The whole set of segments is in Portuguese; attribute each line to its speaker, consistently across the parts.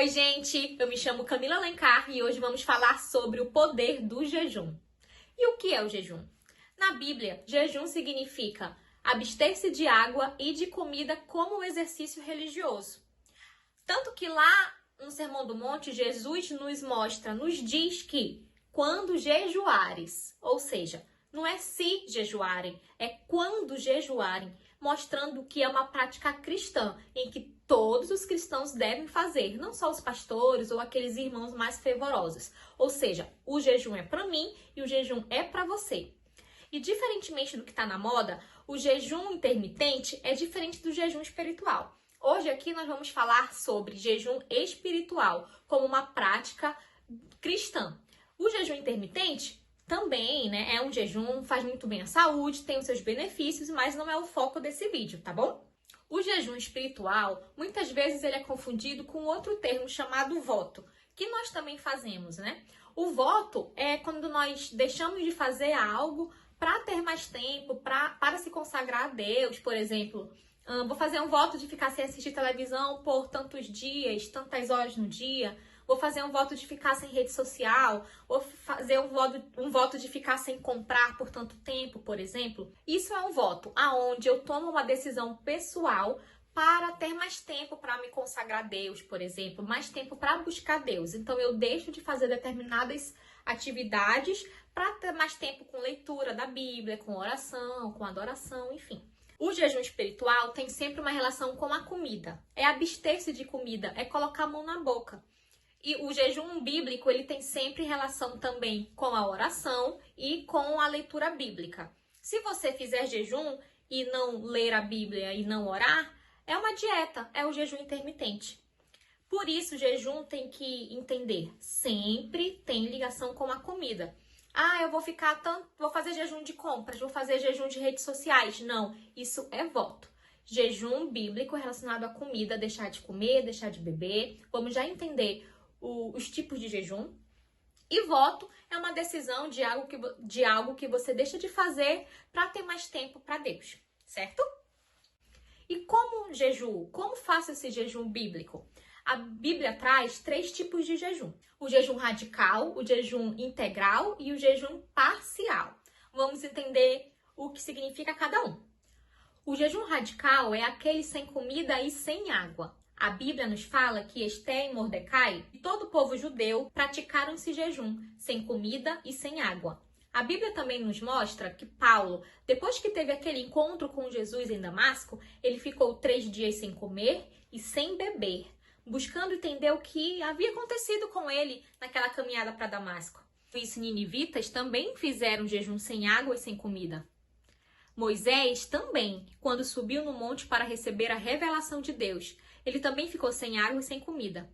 Speaker 1: Oi, gente! Eu me chamo Camila Alencar e hoje vamos falar sobre o poder do jejum. E o que é o jejum? Na Bíblia, jejum significa abster-se de água e de comida como um exercício religioso. Tanto que lá no Sermão do Monte, Jesus nos diz que quando jejuares, ou seja, não é se jejuarem, é quando jejuarem, mostrando que é uma prática cristã, em que todos os cristãos devem fazer, não só os pastores ou aqueles irmãos mais fervorosos. Ou seja, o jejum é para mim e o jejum é para você. E diferentemente do que está na moda, o jejum intermitente é diferente do jejum espiritual. Hoje aqui nós vamos falar sobre jejum espiritual como uma prática cristã. O jejum intermitente também, é um jejum, faz muito bem à saúde, tem os seus benefícios, mas não é o foco desse vídeo, tá bom? O jejum espiritual, muitas vezes ele é confundido com outro termo chamado voto, que nós também fazemos, O voto é quando nós deixamos de fazer algo para ter mais tempo, para se consagrar a Deus, por exemplo. Vou fazer um voto de ficar sem assistir televisão por tantos dias, tantas horas no dia. Vou fazer um voto de ficar sem rede social. Vou fazer um voto de ficar sem comprar por tanto tempo, por exemplo. Isso é um voto aonde eu tomo uma decisão pessoal para ter mais tempo para me consagrar a Deus, por exemplo. Mais tempo para buscar Deus. Então, eu deixo de fazer determinadas atividades para ter mais tempo com leitura da Bíblia, com oração, com adoração, enfim. O jejum espiritual tem sempre uma relação com a comida. É abster-se de comida, é colocar a mão na boca. E o jejum bíblico, ele tem sempre relação também com a oração e com a leitura bíblica. Se você fizer jejum e não ler a Bíblia e não orar, é uma dieta, é o jejum intermitente. Por isso, o jejum tem que entender, sempre tem ligação com a comida. Eu vou fazer jejum de compras, vou fazer jejum de redes sociais. Não, isso é voto. Jejum bíblico relacionado à comida, deixar de comer, deixar de beber. Vamos já entender os tipos de jejum. E voto é uma decisão de algo que você deixa de fazer para ter mais tempo para Deus, certo? E como jejuo? Como faço esse jejum bíblico? A Bíblia traz 3 tipos de jejum. O jejum radical, o jejum integral e o jejum parcial. Vamos entender o que significa cada um. O jejum radical é aquele sem comida e sem água. A Bíblia nos fala que Esté e Mordecai e todo o povo judeu praticaram esse jejum, sem comida e sem água. A Bíblia também nos mostra que Paulo, depois que teve aquele encontro com Jesus em Damasco, ele ficou 3 dias sem comer e sem beber, buscando entender o que havia acontecido com ele naquela caminhada para Damasco. Os ninivitas também fizeram jejum sem água e sem comida. Moisés também, quando subiu no monte para receber a revelação de Deus, ele também ficou sem água e sem comida.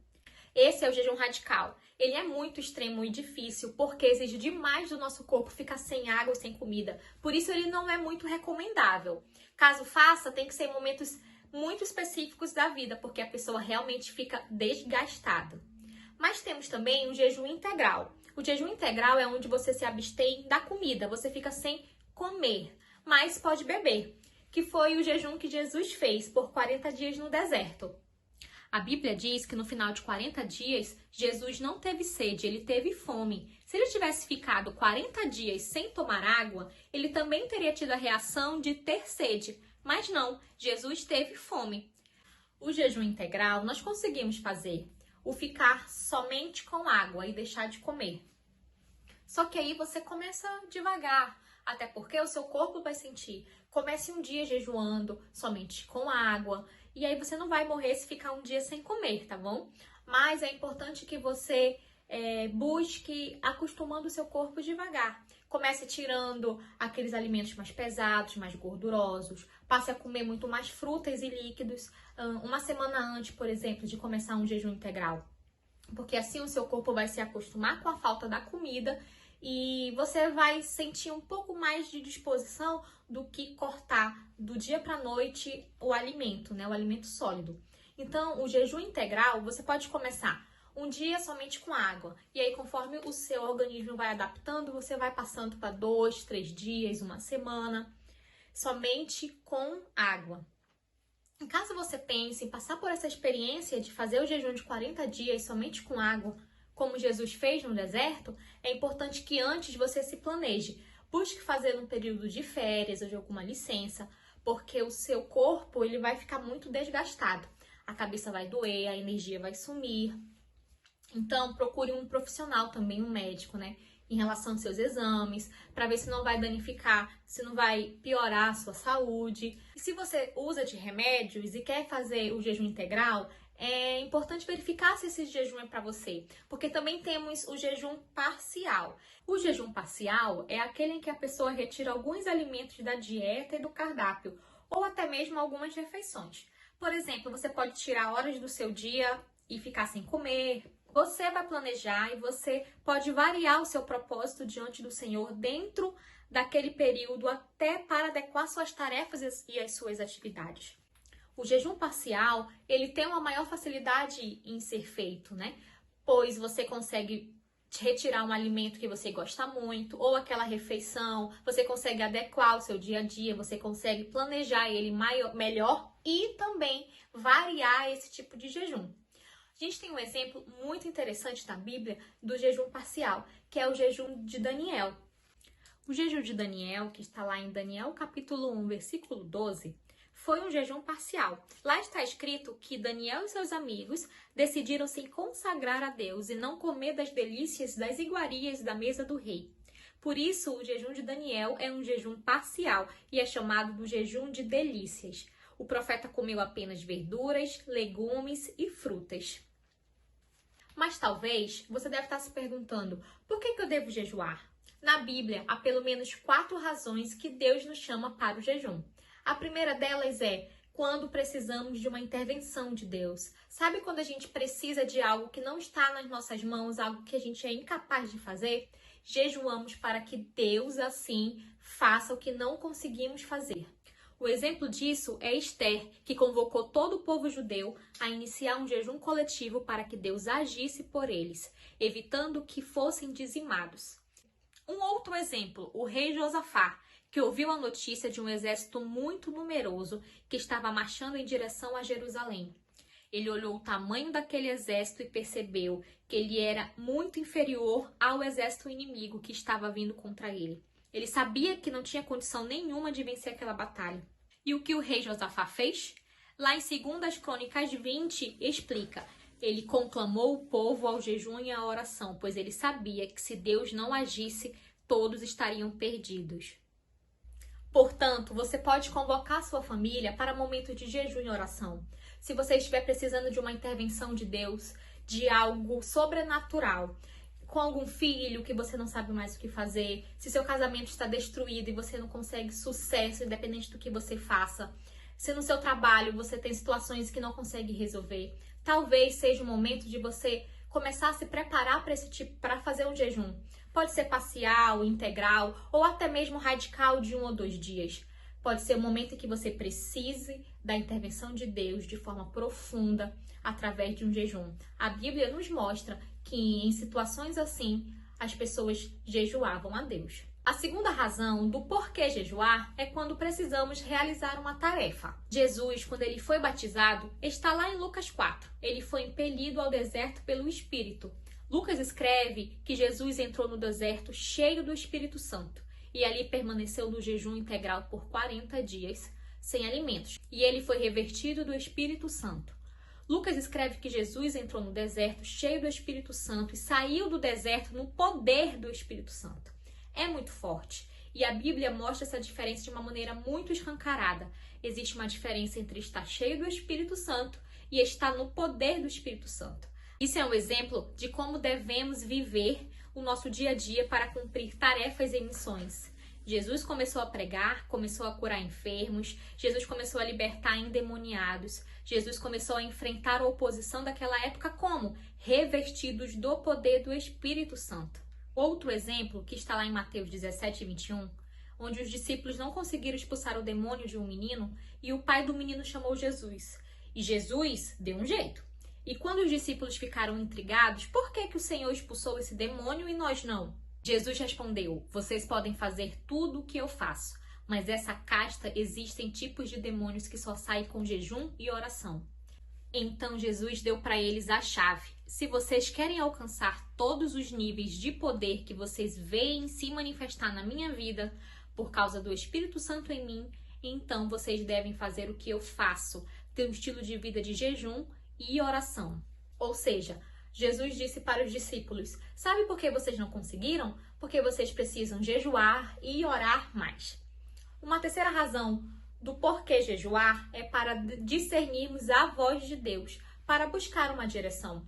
Speaker 1: Esse é o jejum radical. Ele é muito extremo e difícil porque exige demais do nosso corpo ficar sem água e sem comida. Por isso ele não é muito recomendável. Caso faça, tem que ser em momentos muito específicos da vida, porque a pessoa realmente fica desgastada. Mas temos também o jejum integral. O jejum integral é onde você se abstém da comida, você fica sem comer, mas pode beber, que foi o jejum que Jesus fez por 40 dias no deserto. A Bíblia diz que no final de 40 dias, Jesus não teve sede, ele teve fome. Se ele tivesse ficado 40 dias sem tomar água, ele também teria tido a reação de ter sede. Mas não, Jesus teve fome. O jejum integral nós conseguimos fazer, o ficar somente com água e deixar de comer. Só que aí você começa devagar, até porque o seu corpo vai sentir. Comece um dia jejuando somente com água, e aí você não vai morrer se ficar um dia sem comer, tá bom? Mas é importante que você busque acostumando o seu corpo devagar. Comece tirando aqueles alimentos mais pesados, mais gordurosos. Passe a comer muito mais frutas e líquidos uma semana antes, por exemplo, de começar um jejum integral. Porque assim o seu corpo vai se acostumar com a falta da comida e você vai sentir um pouco mais de disposição do que cortar do dia para a noite o alimento, o alimento sólido. Então, o jejum integral, você pode começar um dia somente com água. E aí, conforme o seu organismo vai adaptando, você vai passando para 2, 3 dias, uma semana, somente com água. Em caso você pense em passar por essa experiência de fazer o jejum de 40 dias somente com água, como Jesus fez no deserto, é importante que antes você se planeje. Busque fazer num período de férias ou de alguma licença, porque o seu corpo ele vai ficar muito desgastado. A cabeça vai doer, a energia vai sumir. Então, procure um profissional também, um médico, né? Em relação aos seus exames, para ver se não vai danificar, se não vai piorar a sua saúde. E se você usa de remédios e quer fazer o jejum integral, é importante verificar se esse jejum é para você, porque também temos o jejum parcial. O jejum parcial é aquele em que a pessoa retira alguns alimentos da dieta e do cardápio, ou até mesmo algumas refeições. Por exemplo, você pode tirar horas do seu dia e ficar sem comer. Você vai planejar e você pode variar o seu propósito diante do Senhor dentro daquele período até para adequar suas tarefas e as suas atividades. O jejum parcial, ele tem uma maior facilidade em ser feito, né? Pois você consegue retirar um alimento que você gosta muito, ou aquela refeição, você consegue adequar o seu dia a dia, você consegue planejar ele melhor e também variar esse tipo de jejum. A gente tem um exemplo muito interessante na Bíblia do jejum parcial, que é o jejum de Daniel. O jejum de Daniel, que está lá em Daniel capítulo 1, versículo 12, foi um jejum parcial. Lá está escrito que Daniel e seus amigos decidiram se consagrar a Deus e não comer das delícias das iguarias da mesa do rei. Por isso, o jejum de Daniel é um jejum parcial e é chamado do jejum de delícias. O profeta comeu apenas verduras, legumes e frutas. Mas talvez você deve estar se perguntando, por que eu devo jejuar? Na Bíblia, há pelo menos 4 razões que Deus nos chama para o jejum. A primeira delas é quando precisamos de uma intervenção de Deus. Sabe quando a gente precisa de algo que não está nas nossas mãos, algo que a gente é incapaz de fazer? Jejuamos para que Deus, assim, faça o que não conseguimos fazer. O exemplo disso é Esther, que convocou todo o povo judeu a iniciar um jejum coletivo para que Deus agisse por eles, evitando que fossem dizimados. Um outro exemplo, o rei Josafá, que ouviu a notícia de um exército muito numeroso que estava marchando em direção a Jerusalém. Ele olhou o tamanho daquele exército e percebeu que ele era muito inferior ao exército inimigo que estava vindo contra ele. Ele sabia que não tinha condição nenhuma de vencer aquela batalha. E o que o rei Josafá fez? Lá em 2 Crônicas 20, explica. Ele conclamou o povo ao jejum e à oração, pois ele sabia que se Deus não agisse, todos estariam perdidos. Portanto, você pode convocar sua família para momentos de jejum e oração. Se você estiver precisando de uma intervenção de Deus, de algo sobrenatural, com algum filho que você não sabe mais o que fazer, se seu casamento está destruído e você não consegue sucesso, independente do que você faça, se no seu trabalho você tem situações que não consegue resolver, talvez seja o momento de você começar a se preparar para fazer um jejum. Pode ser parcial, integral ou até mesmo radical de 1 ou 2 dias. Pode ser o momento em que você precise da intervenção de Deus de forma profunda através de um jejum. A Bíblia nos mostra que em situações assim as pessoas jejuavam a Deus. A segunda razão do porquê jejuar é quando precisamos realizar uma tarefa. Jesus, quando ele foi batizado, está lá em Lucas 4. Ele foi impelido ao deserto pelo Espírito. Lucas escreve que Jesus entrou no deserto cheio do Espírito Santo e ali permaneceu no jejum integral por 40 dias, sem alimentos. E ele foi revertido do Espírito Santo. Lucas escreve que Jesus entrou no deserto cheio do Espírito Santo e saiu do deserto no poder do Espírito Santo. É muito forte. E a Bíblia mostra essa diferença de uma maneira muito escancarada. Existe uma diferença entre estar cheio do Espírito Santo e estar no poder do Espírito Santo. Isso é um exemplo de como devemos viver o nosso dia a dia para cumprir tarefas e missões. Jesus começou a pregar, começou a curar enfermos, Jesus começou a libertar endemoniados, Jesus começou a enfrentar a oposição daquela época como? Revestidos do poder do Espírito Santo. Outro exemplo, que está lá em Mateus 17, 21, onde os discípulos não conseguiram expulsar o demônio de um menino e o pai do menino chamou Jesus. E Jesus deu um jeito. E quando os discípulos ficaram intrigados, por que o Senhor expulsou esse demônio e nós não? Jesus respondeu, vocês podem fazer tudo o que eu faço, mas essa casta existem tipos de demônios que só saem com jejum e oração. Então Jesus deu para eles a chave. Se vocês querem alcançar todos os níveis de poder que vocês veem se manifestar na minha vida por causa do Espírito Santo em mim, então vocês devem fazer o que eu faço, ter um estilo de vida de jejum e oração. Ou seja, Jesus disse para os discípulos: sabe por que vocês não conseguiram? Porque vocês precisam jejuar e orar mais. Uma terceira razão do porquê jejuar é para discernirmos a voz de Deus, para buscar uma direção.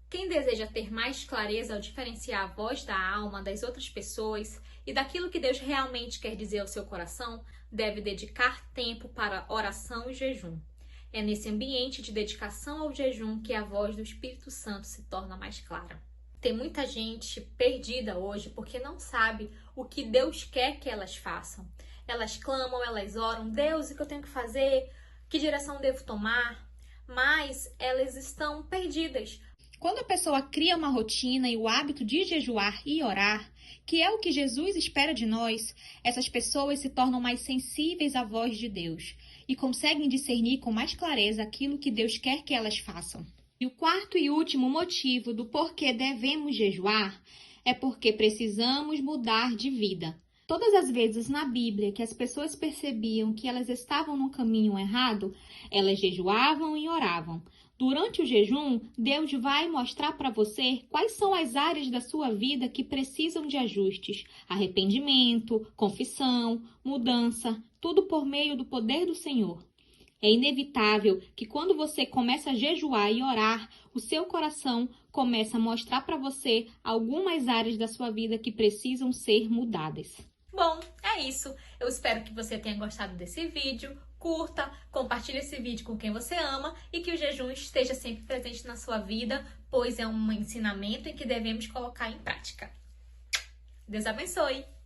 Speaker 1: Quem deseja ter mais clareza ao diferenciar a voz da alma das outras pessoas e daquilo que Deus realmente quer dizer ao seu coração, deve dedicar tempo para oração e jejum. É nesse ambiente de dedicação ao jejum que a voz do Espírito Santo se torna mais clara. Tem muita gente perdida hoje porque não sabe o que Deus quer que elas façam. Elas clamam, elas oram: Deus, o que eu tenho que fazer? Que direção devo tomar? Mas elas estão perdidas.
Speaker 2: Quando a pessoa cria uma rotina e o hábito de jejuar e orar, que é o que Jesus espera de nós, essas pessoas se tornam mais sensíveis à voz de Deus e conseguem discernir com mais clareza aquilo que Deus quer que elas façam. E o quarto e último motivo do porquê devemos jejuar é porque precisamos mudar de vida. Todas as vezes na Bíblia que as pessoas percebiam que elas estavam no caminho errado, elas jejuavam e oravam. Durante o jejum, Deus vai mostrar para você quais são as áreas da sua vida que precisam de ajustes, arrependimento, confissão, mudança, tudo por meio do poder do Senhor. É inevitável que quando você começa a jejuar e orar, o seu coração começa a mostrar para você algumas áreas da sua vida que precisam ser mudadas.
Speaker 1: Bom, é isso. Eu espero que você tenha gostado desse vídeo. Curta, compartilhe esse vídeo com quem você ama e que o jejum esteja sempre presente na sua vida, pois é um ensinamento em que devemos colocar em prática. Deus abençoe!